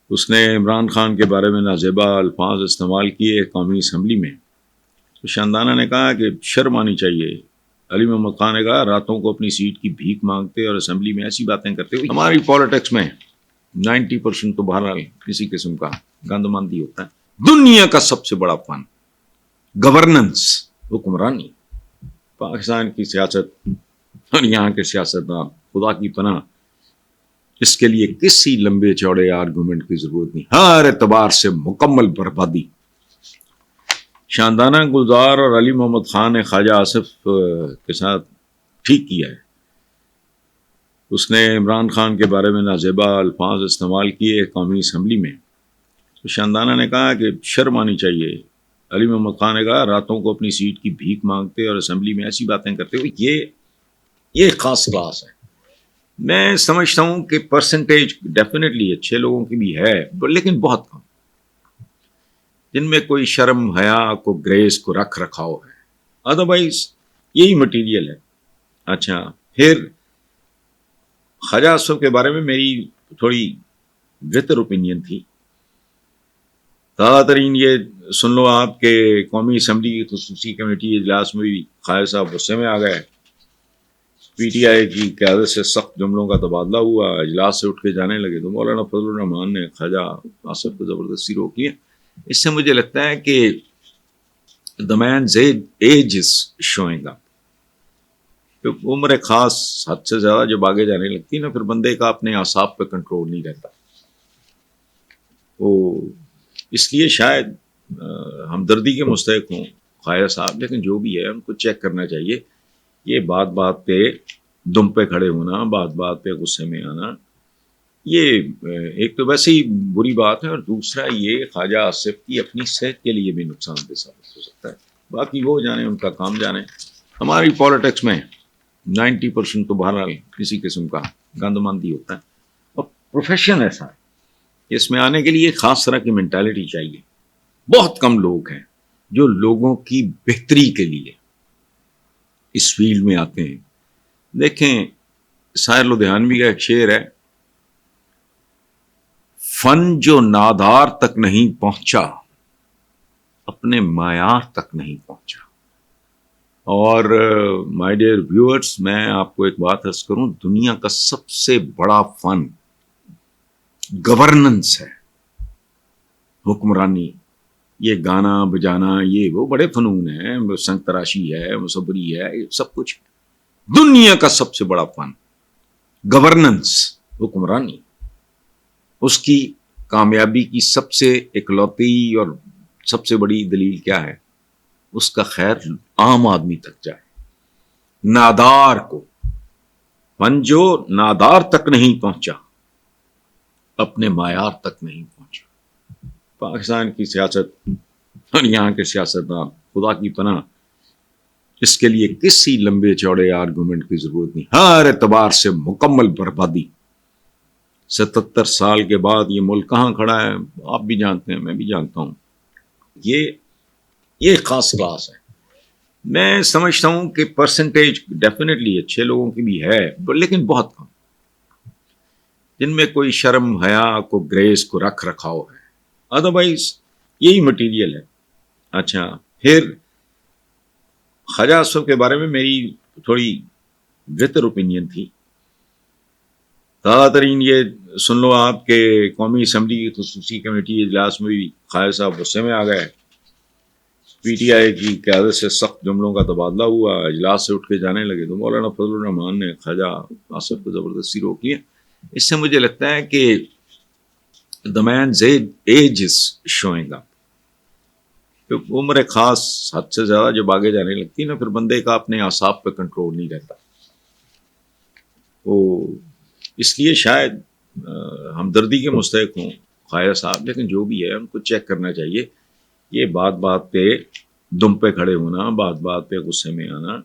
اس نے عمران خان کے بارے میں نازیبا الفاظ استعمال کیے قومی اسمبلی میں، تو شاندانہ نے کہا کہ شرم آنی چاہیے۔ علی محمد خان نے کہا راتوں کو اپنی سیٹ کی بھیک مانگتے اور اسمبلی میں ایسی باتیں کرتے ہوئے ہماری پالیٹکس میں 90% تو بہرحال کسی قسم کا گندماندی ہوتا ہے۔ دنیا کا سب سے بڑا فن گورننس، حکمرانی، پاکستان کی سیاست اور یہاں کے سیاستدان خدا کی پناہ، اس کے لیے کسی لمبے چوڑے آرگومنٹ کی ضرورت نہیں، ہر اعتبار سے مکمل بربادی۔ شاندانہ گلزار اور علی محمد خان نے خواجہ آصف کے ساتھ ٹھیک کیا ہے۔ اس نے عمران خان کے بارے میں نازیبا الفاظ استعمال کیے قومی اسمبلی میں، تو شاندانہ نے کہا کہ شرم آنی چاہیے۔ علی محمد خان نے کہا راتوں کو اپنی سیٹ کی بھیک مانگتے اور اسمبلی میں ایسی باتیں کرتے ہوئے یہ خاص کلاس ہے۔ میں سمجھتا ہوں کہ پرسنٹیج ڈیفینیٹلی اچھے لوگوں کی بھی ہے، لیکن بہت کم، جن میں کوئی شرم حیا کو گریس کو رکھ رکھاؤ ہے۔ ادروائز یہی مٹیریل ہے۔ اچھا، پھر خواجہ آصف کے بارے میں میری تھوڑی بہتر اوپینین تھی۔ تازہ ترین یہ سن لو آپ کے قومی اسمبلی کی خصوصی کمیٹی اجلاس میں بھی خواجہ صاحب غصے میں آ گئے۔ پی ٹی آئی کی قیادت سے سخت جملوں کا تبادلہ ہوا، اجلاس سے اٹھ کے جانے لگے تو مولانا فضل الرحمان نے خواجہ آصف کو زبردستی روک لیا۔ اس سے مجھے لگتا ہے کہ the man's age is showing up۔ عمر خاص حد سے زیادہ جب آگے جانے لگتی نا، پھر بندے کا اپنے اعصاب پہ کنٹرول نہیں رہتا۔ وہ اس لیے شاید ہمدردی کے مستحق ہوں خواجہ صاحب، لیکن جو بھی ہے ان کو چیک کرنا چاہیے۔ یہ بات بات پہ دم پہ کھڑے ہونا، بات بات پہ غصے میں آنا، یہ ایک تو ویسے ہی بری بات ہے، اور دوسرا یہ خواجہ آصف کی اپنی صحت کے لیے بھی نقصان دہ ثابت ہو سکتا ہے۔ باقی وہ جانے، ان کا کام جانے۔ ہماری پالیٹکس میں 90% تو بہرحال کسی قسم کا گندماندی ہوتا ہے، اور پروفیشن ایسا ہے، اس میں آنے کے لیے خاص طرح کی مینٹالٹی چاہیے۔ بہت کم لوگ ہیں جو لوگوں کی بہتری کے لیے اس فیلڈ میں آتے ہیں۔ دیکھیں، سائر لدھیانوی کا ایک شعر ہے، فن جو نادار تک نہیں پہنچا اپنے معیار تک نہیں پہنچا۔ اور مائی ڈیئر ویورز، میں آپ کو ایک بات عرض کروں، دنیا کا سب سے بڑا فن گورننس ہے، حکمرانی۔ یہ گانا بجانا، یہ وہ بڑے فنون ہیں، سنگ تراشی ہے، مصوری ہے، یہ سب کچھ۔ دنیا کا سب سے بڑا فن گورننس، حکمرانی۔ اس کی کامیابی کی سب سے اکلوتی اور سب سے بڑی دلیل کیا ہے؟ اس کا خیر عام آدمی تک جائے، نادار کو۔ فن جو نادار تک نہیں پہنچا اپنے معیار تک نہیں پہنچا۔ پاکستان کی سیاست اور یہاں کے سیاستدان خدا کی پناہ، اس کے لیے کسی لمبے چوڑے آرگومنٹ کی ضرورت نہیں، ہر اعتبار سے مکمل بربادی۔ 77 سال کے بعد یہ ملک کہاں کھڑا ہے آپ بھی جانتے ہیں، میں بھی جانتا ہوں۔ یہ خاص کلاس ہے۔ میں سمجھتا ہوں کہ پرسنٹیج ڈیفینیٹلی اچھے لوگوں کی بھی ہے، لیکن بہت کم، جن میں کوئی شرم حیا کو گریس کو رکھ رکھاؤ ہے۔ ادروائز یہی مٹیریل ہے۔ اچھا، پھر خواجہ آصف کے بارے میں میری تھوڑی بہتر اوپینین تھی۔ تازہ ترین یہ سن لو آپ کے قومی اسمبلی کی خصوصی کمیٹی اجلاس میں بھی خواجہ صاحب غصے میں آ گئے۔ پی ٹی آئی کی قیادت سے سخت جملوں کا تبادلہ ہوا، اجلاس سے اٹھ کے جانے لگے تو مولانا فضل الرحمان نے خواجہ آصف کو زبردستی روک لیا۔ اس سے مجھے لگتا ہے کہ the man's age is showing up۔ عمر خاص حد سے زیادہ جب آگے جانے لگتی نا، پھر بندے کا اپنے اعصاب پہ کنٹرول نہیں رہتا۔ وہ اس لیے شاید ہمدردی کے مستحق ہوں خواجہ صاحب، لیکن جو بھی ہے ان کو چیک کرنا چاہیے۔ یہ بات بات پہ دم پہ کھڑے ہونا، بات بات پہ غصے میں آنا،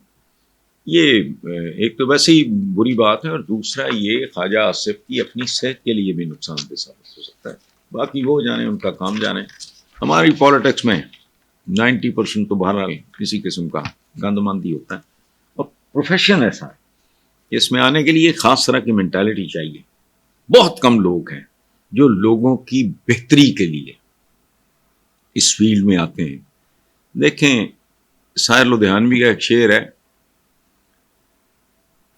یہ ایک تو ویسے ہی بری بات ہے، اور دوسرا یہ خواجہ آصف کی اپنی صحت کے لیے بھی نقصان دہ ثابت ہو سکتا ہے۔ باقی وہ جانے، ان کا کام جانے۔ ہماری پالیٹکس میں 90% تو بہرحال کسی قسم کا گندماندی ہوتا ہے، اور پروفیشن ایسا ہے، اس میں آنے کے لیے خاص طرح کی مینٹالٹی چاہیے۔ بہت کم لوگ ہیں جو لوگوں کی بہتری کے لیے اس فیلڈ میں آتے ہیں. دیکھیں شاعر لدھیانوی کا ایک شعر ہے،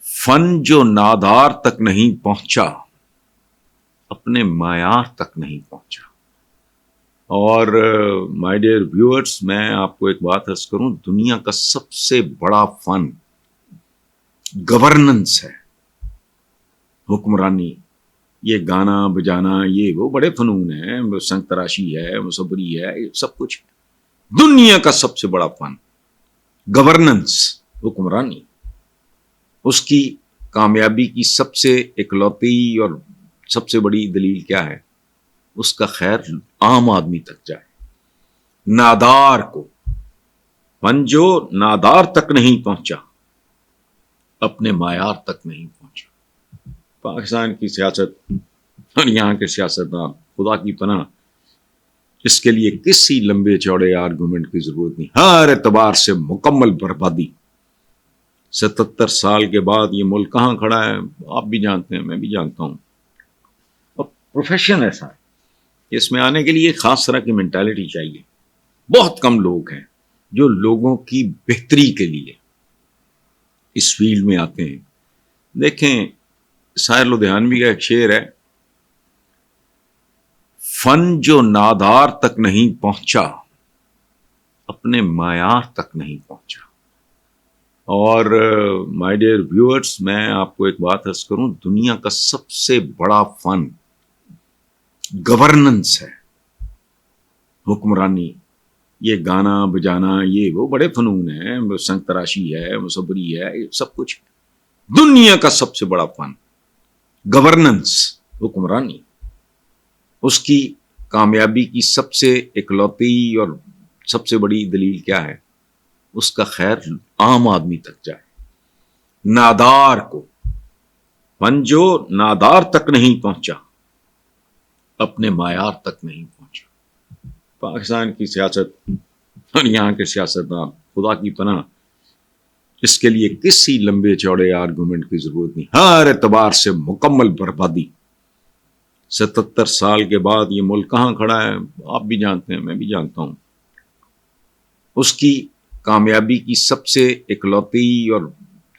فن جو نادار تک نہیں پہنچا اپنے معیار تک نہیں پہنچا. اور مائی ڈیئر ویورز، میں آپ کو ایک بات عرض کروں، دنیا کا سب سے بڑا فن گورننس ہے، حکمرانی. یہ گانا بجانا، یہ وہ بڑے فنون ہیں، سنگ تراشی ہے، مصوری ہے، یہ سب کچھ. دنیا کا سب سے بڑا فن گورننس، حکمرانی. اس کی کامیابی کی سب سے اکلوتی اور سب سے بڑی دلیل کیا ہے؟ اس کا خیر عام آدمی تک جائے، نادار کو. فن جو نادار تک نہیں پہنچا اپنے معیار تک نہیں پہنچا. پاکستان کی سیاست اور یہاں کے سیاستدان، خدا کی پناہ، اس کے لیے کسی لمبے چوڑے آرگومنٹ کی ضرورت نہیں. ہر اعتبار سے مکمل بربادی. 77 سال کے بعد یہ ملک کہاں کھڑا ہے آپ بھی جانتے ہیں، میں بھی جانتا ہوں. اور پروفیشن ایسا ہے کہ اس میں آنے کے لیے خاص طرح کی مینٹالٹی چاہیے. بہت کم لوگ ہیں جو لوگوں کی بہتری کے لیے اس فیلڈ میں آتے ہیں. دیکھیں شاعر لدھیانوی کا ایک شعر ہے، فن جو نادار تک نہیں پہنچا اپنے معیار تک نہیں پہنچا. اور مائی ڈیئر ویورز، میں آپ کو ایک بات عرض کروں، دنیا کا سب سے بڑا فن گورننس ہے، حکمرانی. یہ گانا بجانا، یہ وہ بڑے فنون ہیں، سنگ تراشی ہے، مصوری ہے، یہ سب کچھ. دنیا کا سب سے بڑا فن گورننس، حکمرانی. اس کی کامیابی کی سب سے اکلوتی اور سب سے بڑی دلیل کیا ہے؟ اس کا خیر عام آدمی تک جائے، نادار کو. فن جو نادار تک نہیں پہنچا اپنے معیار تک نہیں پہنچا. پاکستان کی سیاست اور یہاں کے سیاستدان، خدا کی پناہ، اس کے لیے کسی لمبے چوڑے آرگومنٹ کی ضرورت نہیں. ہر اعتبار سے مکمل بربادی. 77 سال کے بعد یہ ملک کہاں کھڑا ہے آپ بھی جانتے ہیں، میں بھی جانتا ہوں. اس کی کامیابی کی سب سے اکلوتی اور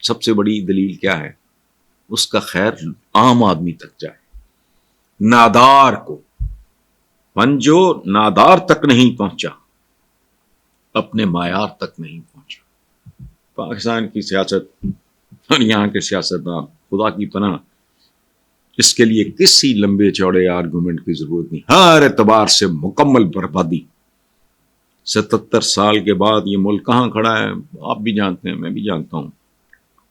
سب سے بڑی دلیل کیا ہے؟ اس کا خیر عام آدمی تک جائے، نادار کو. فن جو نادار تک نہیں پہنچا اپنے معیار تک نہیں پہنچا. پاکستان کی سیاست اور یہاں کے سیاستدان، خدا کی پناہ، اس کے لیے کسی لمبے چوڑے آرگومنٹ کی ضرورت نہیں. ہر اعتبار سے مکمل بربادی. 77 سال کے بعد یہ ملک کہاں کھڑا ہے آپ بھی جانتے ہیں، میں بھی جانتا ہوں.